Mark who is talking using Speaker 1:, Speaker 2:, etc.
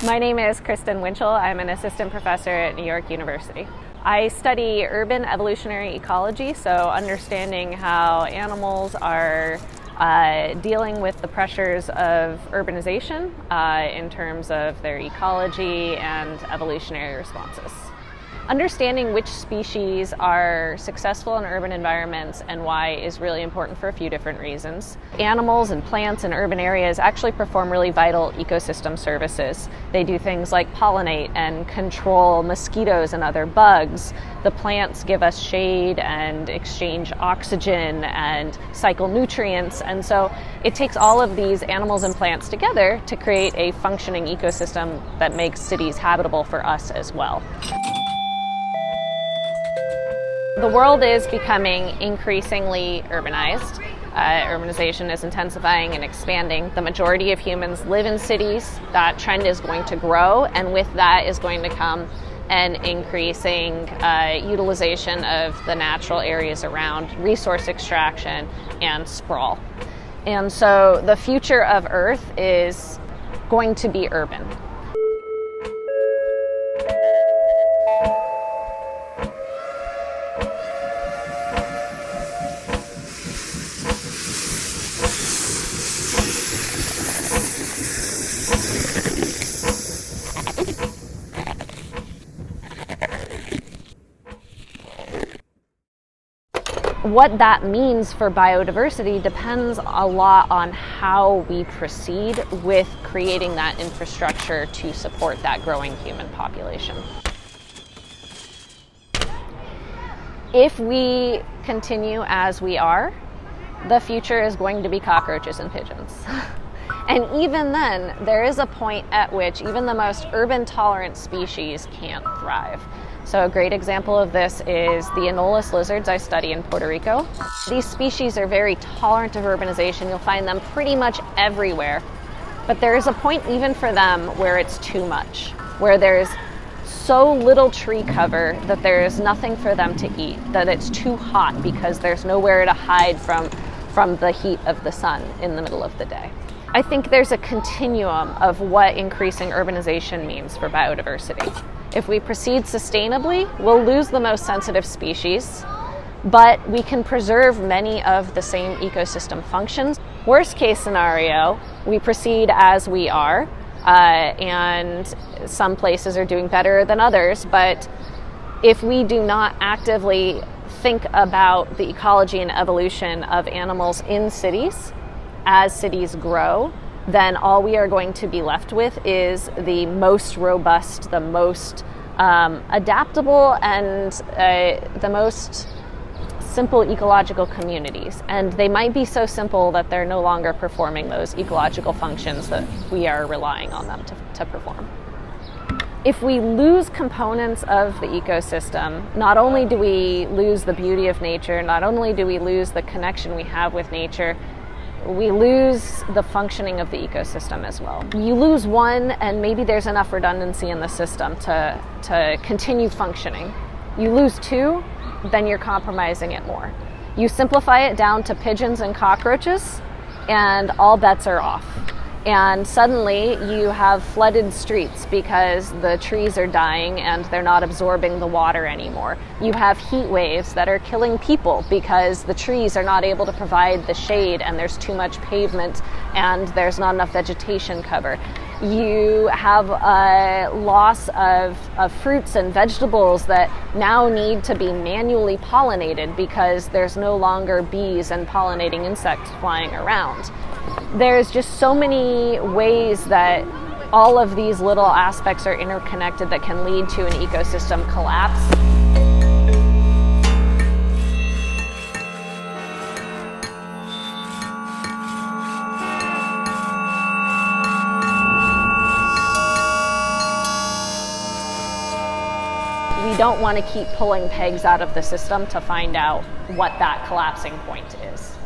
Speaker 1: My name is Kristin Winchell. I'm an assistant professor at New York University. I study urban evolutionary ecology, so understanding how animals are dealing with the pressures of urbanization in terms of their ecology and evolutionary responses. Understanding which species are successful in urban environments and why is really important for a few different reasons. Animals and plants in urban areas actually perform really vital ecosystem services. They do things like pollinate and control mosquitoes and other bugs. The plants give us shade and exchange oxygen and cycle nutrients, and so it takes all of these animals and plants together to create a functioning ecosystem that makes cities habitable for us as well. The world is becoming increasingly urbanized. Urbanization is intensifying and expanding. The majority of humans live in cities. That trend is going to grow, and with that is going to come an increasing utilization of the natural areas around, resource extraction, and sprawl. And so the future of Earth is going to be urban. What that means for biodiversity depends a lot on how we proceed with creating that infrastructure to support that growing human population. If we continue as we are, the future is going to be cockroaches and pigeons. And even then, there is a point at which even the most urban-tolerant species can't thrive. So a great example of this is the anolis lizards I study in Puerto Rico. These species are very tolerant of urbanization. You'll find them pretty much everywhere. But there is a point even for them where it's too much, where there's so little tree cover that there is nothing for them to eat, that it's too hot because there's nowhere to hide from the heat of the sun in the middle of the day. I think there's a continuum of what increasing urbanization means for biodiversity. If we proceed sustainably, we'll lose the most sensitive species, but we can preserve many of the same ecosystem functions. Worst case scenario, we proceed as we are, and some places are doing better than others, but if we do not actively think about the ecology and evolution of animals in cities, as cities grow, then all we are going to be left with is the most robust, the most adaptable, and the most simple ecological communities. And they might be so simple that they're no longer performing those ecological functions that we are relying on them to perform. If we lose components of the ecosystem, not only do we lose the beauty of nature, not only do we lose the connection we have with nature, we lose the functioning of the ecosystem as well. You lose one, and maybe there's enough redundancy in the system to continue functioning. You lose two, then you're compromising it more. You simplify it down to pigeons and cockroaches, and all bets are off. And suddenly you have flooded streets because the trees are dying and they're not absorbing the water anymore. You have heat waves that are killing people because the trees are not able to provide the shade and there's too much pavement and there's not enough vegetation cover. You have a loss of fruits and vegetables that now need to be manually pollinated because there's no longer bees and pollinating insects flying around. There's just so many ways that all of these little aspects are interconnected that can lead to an ecosystem collapse. We don't want to keep pulling pegs out of the system to find out what that collapsing point is.